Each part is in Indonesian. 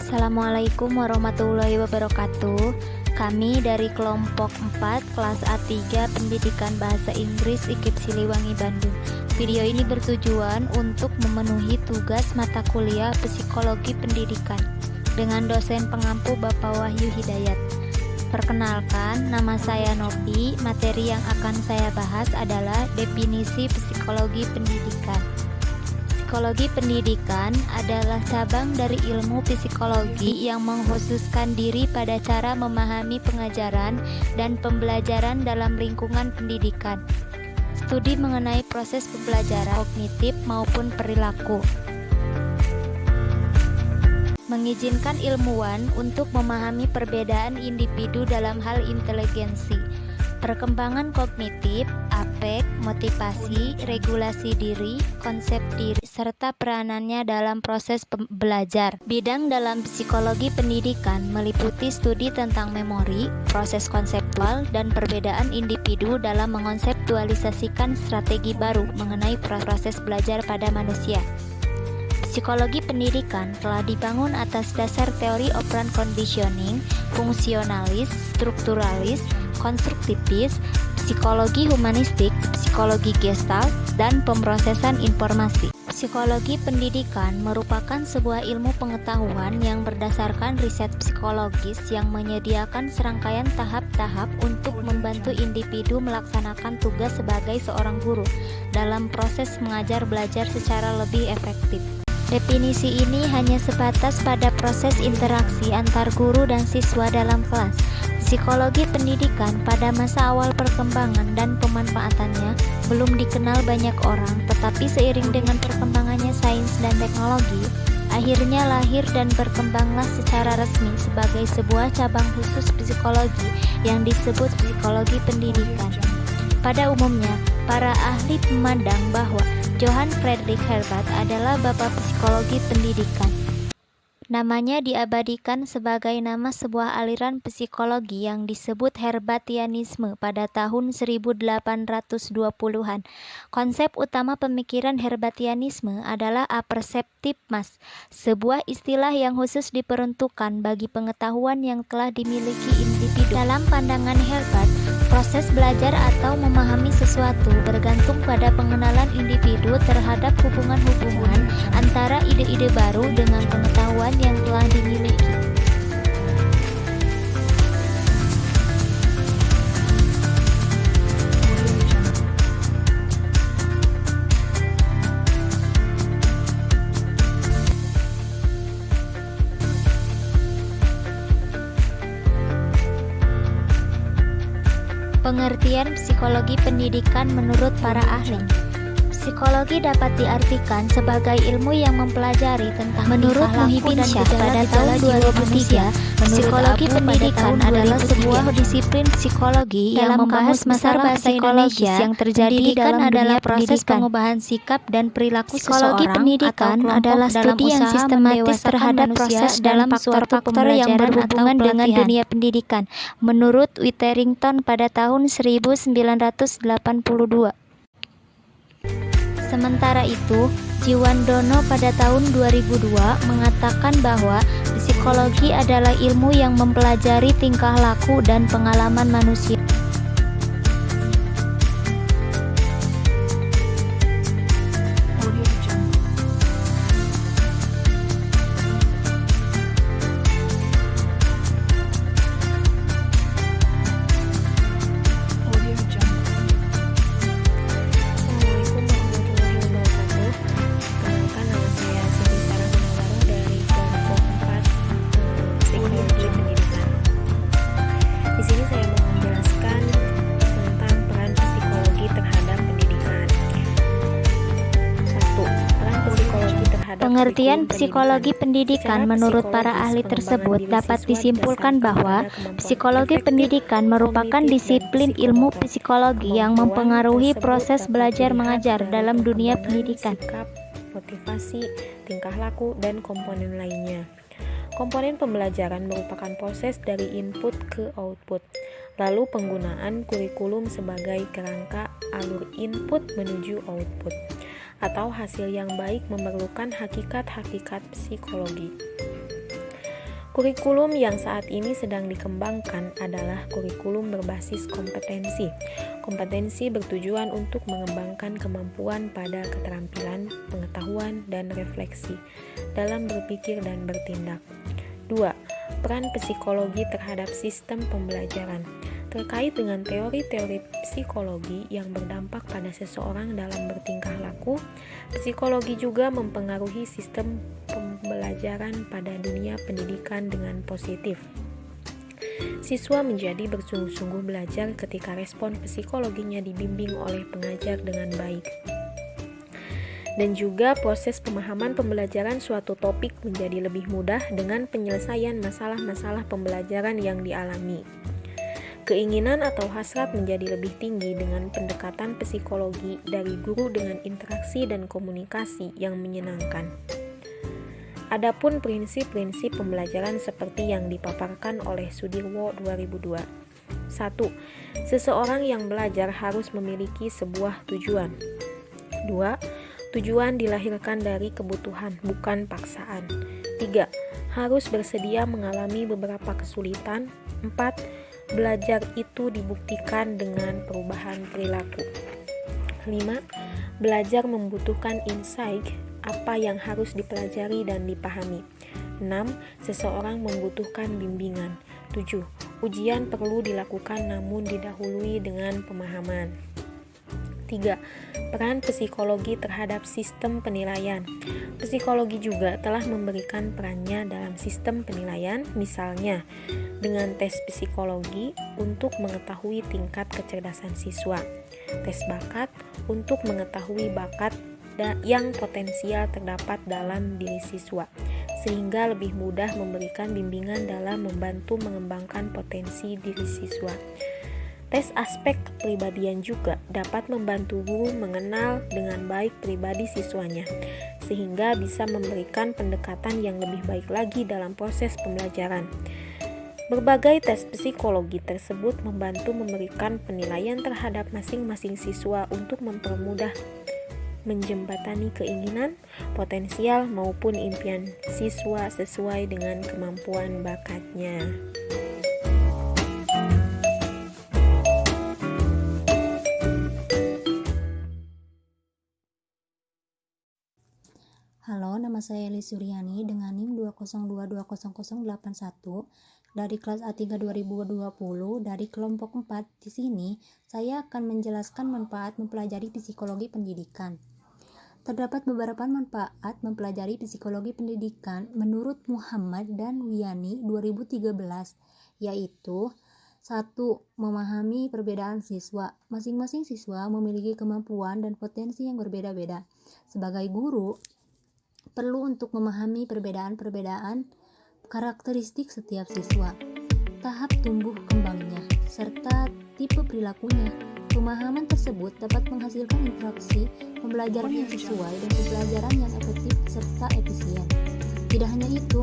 Assalamualaikum warahmatullahi wabarakatuh. Kami dari kelompok 4 kelas A3 Pendidikan Bahasa Inggris IKIP Siliwangi Bandung. Video ini bertujuan untuk memenuhi tugas mata kuliah Psikologi Pendidikan dengan dosen pengampu Bapak Wahyu Hidayat. Perkenalkan, nama saya Novi. Materi yang akan saya bahas adalah definisi psikologi pendidikan. Psikologi pendidikan adalah cabang dari ilmu psikologi yang mengkhususkan diri pada cara memahami pengajaran dan pembelajaran dalam lingkungan pendidikan. Studi mengenai proses pembelajaran kognitif maupun perilaku. Mengizinkan ilmuwan untuk memahami perbedaan individu dalam hal inteligensi, perkembangan kognitif, afek, motivasi, regulasi diri, konsep diri, serta peranannya dalam proses belajar. Bidang dalam psikologi pendidikan meliputi studi tentang memori, proses konseptual, dan perbedaan individu dalam mengonseptualisasikan strategi baru mengenai proses belajar pada manusia. Psikologi pendidikan telah dibangun atas dasar teori operant conditioning, fungsionalis, strukturalis, konstruktivis, psikologi humanistik, psikologi gestalt, dan pemrosesan informasi. Psikologi pendidikan merupakan sebuah ilmu pengetahuan yang berdasarkan riset psikologis yang menyediakan serangkaian tahap-tahap untuk membantu individu melaksanakan tugas sebagai seorang guru dalam proses mengajar belajar secara lebih efektif. Definisi ini hanya sebatas pada proses interaksi antar guru dan siswa dalam kelas. Psikologi pendidikan pada masa awal perkembangan dan pemanfaatannya belum dikenal banyak orang, tetapi seiring dengan perkembangannya sains dan teknologi, akhirnya lahir dan berkembanglah secara resmi sebagai sebuah cabang khusus psikologi yang disebut psikologi pendidikan. Pada umumnya, para ahli memandang bahwa Johann Friedrich Herbart adalah bapak psikologi pendidikan. Namanya diabadikan sebagai nama sebuah aliran psikologi yang disebut Herbartianisme pada tahun 1820-an. Konsep utama pemikiran Herbartianisme adalah apperceptive mass, sebuah istilah yang khusus diperuntukkan bagi pengetahuan yang telah dimiliki individu. Dalam pandangan Herbart, proses belajar atau memahami sesuatu bergantung pada pengenalan individu terhadap hubungan-hubungan antara ide-ide baru dengan pengetahuan yang telah dimiliki. Pengertian psikologi pendidikan menurut para ahli. Psikologi dapat diartikan sebagai ilmu yang mempelajari tentang menurut Muhyiddin Syah pada tahun 2003, psikologi pendidikan adalah sebuah disiplin psikologi yang membahas masalah psikologis yang terjadi dalam dunia proses pengubahan sikap dan perilaku seseorang. Psikologi pendidikan adalah studi yang sistematis terhadap proses dalam faktor-faktor yang berhubungan dengan dunia pendidikan, menurut Witherington pada tahun 1982. Sementara itu, Jiwandono pada tahun 2002 mengatakan bahwa psikologi adalah ilmu yang mempelajari tingkah laku dan pengalaman manusia. Pengertian psikologi pendidikan menurut para ahli tersebut dapat disimpulkan bahwa psikologi pendidikan merupakan disiplin ilmu psikologi yang mempengaruhi proses belajar mengajar dalam dunia pendidikan. Motivasi, tingkah laku, dan komponen lainnya. Komponen pembelajaran merupakan proses dari input ke output, lalu penggunaan kurikulum sebagai kerangka alur input menuju output. atau hasil yang baik memerlukan hakikat-hakikat psikologi. Kurikulum yang saat ini sedang dikembangkan adalah kurikulum berbasis kompetensi. Kompetensi bertujuan untuk mengembangkan kemampuan pada keterampilan, pengetahuan, dan refleksi dalam berpikir dan bertindak. 2. Peran psikologi terhadap sistem pembelajaran. Terkait dengan teori-teori psikologi yang berdampak pada seseorang dalam bertingkah laku, psikologi juga mempengaruhi sistem pembelajaran pada dunia pendidikan dengan positif. Siswa menjadi bersungguh-sungguh belajar ketika respon psikologinya dibimbing oleh pengajar dengan baik. Dan juga proses pemahaman pembelajaran suatu topik menjadi lebih mudah dengan penyelesaian masalah-masalah pembelajaran yang dialami. Keinginan atau hasrat menjadi lebih tinggi dengan pendekatan psikologi dari guru dengan interaksi dan komunikasi yang menyenangkan. Adapun prinsip-prinsip pembelajaran seperti yang dipaparkan oleh Sudirwo 2002. 1. Seseorang yang belajar harus memiliki sebuah tujuan. 2. Tujuan dilahirkan dari kebutuhan, bukan paksaan. 3. Harus bersedia mengalami beberapa kesulitan. 4. Belajar itu dibuktikan dengan perubahan perilaku. 5. Belajar membutuhkan insight, apa yang harus dipelajari dan dipahami. 6. Seseorang membutuhkan bimbingan. 7. Ujian perlu dilakukan namun didahului dengan pemahaman. 3. Peran psikologi terhadap sistem penilaian. Psikologi juga telah memberikan perannya dalam sistem penilaian, misalnya dengan tes psikologi untuk mengetahui tingkat kecerdasan siswa, tes bakat untuk mengetahui bakat yang potensial terdapat dalam diri siswa, sehingga lebih mudah memberikan bimbingan dalam membantu mengembangkan potensi diri siswa. Tes aspek kepribadian juga dapat membantu guru mengenal dengan baik pribadi siswanya, sehingga bisa memberikan pendekatan yang lebih baik lagi dalam proses pembelajaran. Berbagai tes psikologi tersebut membantu memberikan penilaian terhadap masing-masing siswa untuk mempermudah menjembatani keinginan, potensial maupun impian siswa sesuai dengan kemampuan bakatnya. Halo, nama saya Eli Suryani dengan NIM 202200081 dari kelas A3 2020 dari kelompok 4. Di sini, saya akan menjelaskan manfaat mempelajari psikologi pendidikan. Terdapat beberapa manfaat mempelajari psikologi pendidikan menurut Muhammad dan Wiyani 2013, yaitu 1. Memahami perbedaan siswa. Masing-masing siswa memiliki kemampuan dan potensi yang berbeda-beda. Sebagai guru, perlu untuk memahami perbedaan-perbedaan karakteristik setiap siswa, tahap tumbuh kembangnya, serta tipe perilakunya. Pemahaman tersebut dapat menghasilkan interaksi pembelajaran yang sesuai dan pembelajaran yang efektif serta efisien. Tidak hanya itu,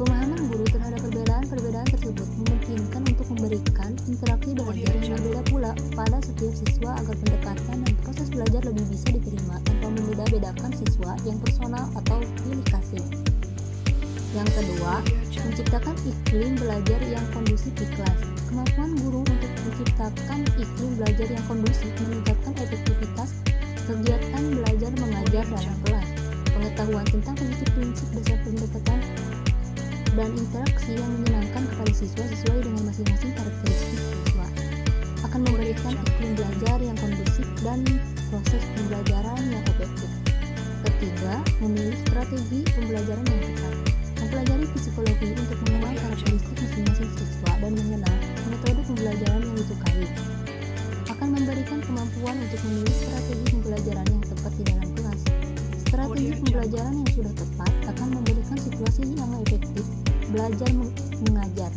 pemahaman guru terhadap perbedaan-perbedaan tersebut memungkinkan untuk memberikan interaksi belajar yang berbeda pula pada setiap siswa agar pendekatan dan proses belajar lebih bisa diterima tanpa membeda-bedakan siswa yang personal atau pilih kasih. Yang kedua, menciptakan iklim belajar yang kondusif di kelas. Kemampuan guru untuk menciptakan iklim belajar yang kondusif meningkatkan efektivitas kegiatan belajar mengajar dalam kelas. Pengetahuan tentang prinsip-prinsip dasar pendekatan dan interaksi yang menyenangkan kepada siswa sesuai dengan masing-masing karakteristik siswa akan memberikan iklim belajar yang kondusif dan proses pembelajaran yang efektif. Ketiga, memilih strategi pembelajaran yang tepat. Mempelajari psikologi untuk mengenal karakteristik masing-masing siswa dan mengenal metode pembelajaran yang disukai akan memberikan kemampuan untuk memilih strategi pembelajaran yang tepat di dalam kelas. Strategi pembelajaran yang sudah tepat akan memberikan situasi yang efektif belajar mengajar.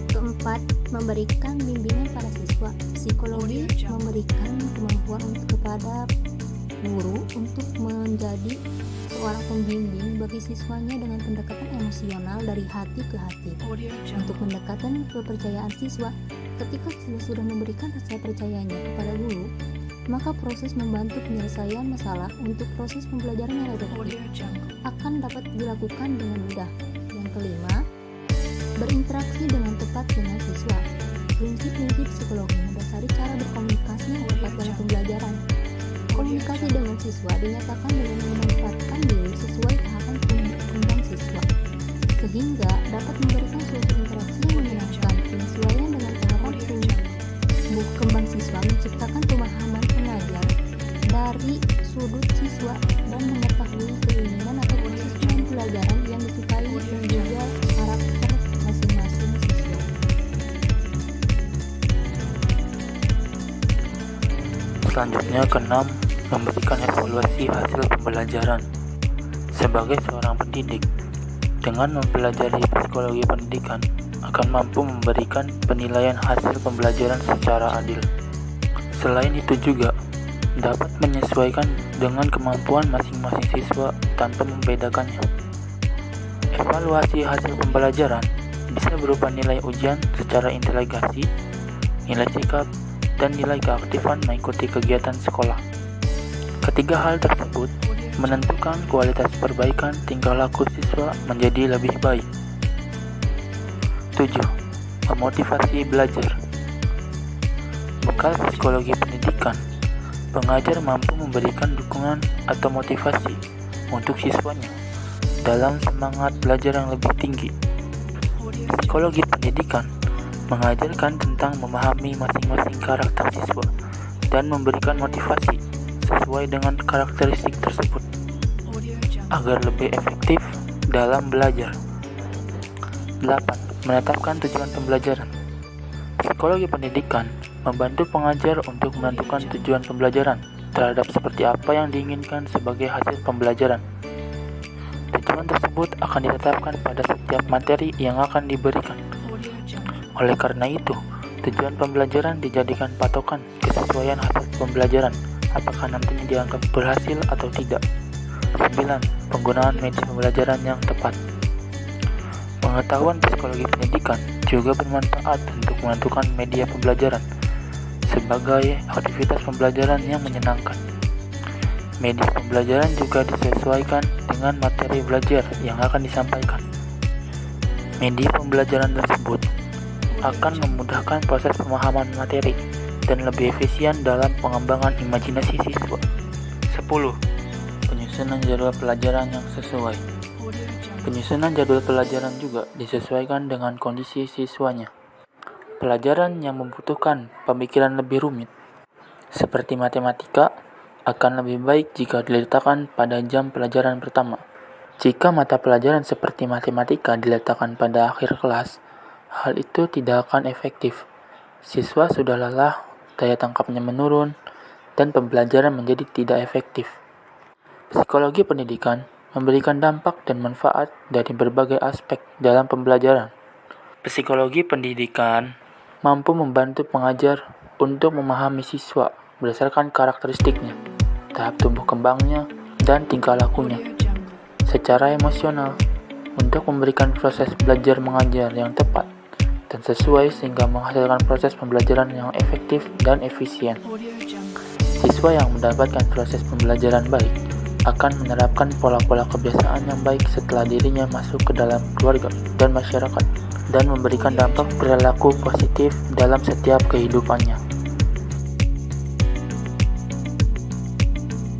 Keempat, memberikan bimbingan pada siswa. Psikologi memberikan kemampuan kepada guru untuk menjadi seorang pembimbing bagi siswanya dengan pendekatan emosional dari hati ke hati. Untuk pendekatan kepercayaan siswa, ketika siswa sudah memberikan rasa percayanya kepada guru, maka proses membantu penyelesaian masalah untuk proses pembelajaran yang efektif akan dapat dilakukan dengan mudah. Yang Yang kelima, berinteraksi dengan tepat dengan siswa. Prinsip-prinsip psikologi mendasari cara berkomunikasi yang tepat dalam pembelajaran. Komunikasi dengan siswa dinyatakan dengan memanfaatkan diri sesuai tahapan kembang siswa, sehingga dapat memberikan suatu interaksi yang menyenangkan. Penyesuaian dengan tahapan tumbuh kembang siswa menciptakan pemahaman pengajar dari sudut siswa dan mengetahui keinginan atau proses pembelajaran yang disukai dan juga karakter masing-masing siswa. Selanjutnya keenam, memberikan evaluasi hasil pembelajaran. Sebagai seorang pendidik, dengan mempelajari psikologi pendidikan akan mampu memberikan penilaian hasil pembelajaran secara adil. Selain itu juga dapat menyesuaikan dengan kemampuan masing-masing siswa tanpa membedakannya. Evaluasi hasil pembelajaran bisa berupa nilai ujian secara inteligensi, nilai sikap, dan nilai keaktifan mengikuti kegiatan sekolah. Ketiga hal tersebut menentukan kualitas perbaikan tingkah laku siswa menjadi lebih baik. 7. Memotivasi belajar. Bekal psikologi pendidikan, pengajar mampu memberikan dukungan atau motivasi untuk siswanya dalam semangat belajar yang lebih tinggi. Psikologi pendidikan mengajarkan tentang memahami masing-masing karakter siswa dan memberikan motivasi sesuai dengan karakteristik tersebut agar lebih efektif dalam belajar. 8. Menetapkan tujuan pembelajaran. Psikologi pendidikan membantu pengajar untuk menentukan tujuan pembelajaran terhadap seperti apa yang diinginkan sebagai hasil pembelajaran. Tujuan tersebut akan ditetapkan pada setiap materi yang akan diberikan. Oleh karena itu, tujuan pembelajaran dijadikan patokan kesesuaian hasil pembelajaran, apakah nantinya dianggap berhasil atau tidak. 9. Penggunaan media pembelajaran yang tepat. Pengetahuan psikologi pendidikan juga bermanfaat untuk menentukan media pembelajaran sebagai aktivitas pembelajaran yang menyenangkan. Media pembelajaran juga disesuaikan dengan materi belajar yang akan disampaikan. Media pembelajaran tersebut akan memudahkan proses pemahaman materi dan lebih efisien dalam pengembangan imajinasi siswa. 10. Penyusunan jadwal pelajaran yang sesuai. Penyusunan jadwal pelajaran juga disesuaikan dengan kondisi siswanya. Pelajaran yang membutuhkan pemikiran lebih rumit, seperti matematika, akan lebih baik jika diletakkan pada jam pelajaran pertama. Jika mata pelajaran seperti matematika diletakkan pada akhir kelas, hal itu tidak akan efektif. Siswa sudah lelah, daya tangkapnya menurun, dan pembelajaran menjadi tidak efektif. Psikologi pendidikan memberikan dampak dan manfaat dari berbagai aspek dalam pembelajaran. Psikologi pendidikan mampu membantu pengajar untuk memahami siswa berdasarkan karakteristiknya, tahap tumbuh kembangnya, dan tingkah lakunya secara emosional untuk memberikan proses belajar mengajar yang tepat dan sesuai sehingga menghasilkan proses pembelajaran yang efektif dan efisien. Siswa yang mendapatkan proses pembelajaran baik akan menerapkan pola-pola kebiasaan yang baik setelah dirinya masuk ke dalam keluarga dan masyarakat dan memberikan dampak perilaku positif dalam setiap kehidupannya.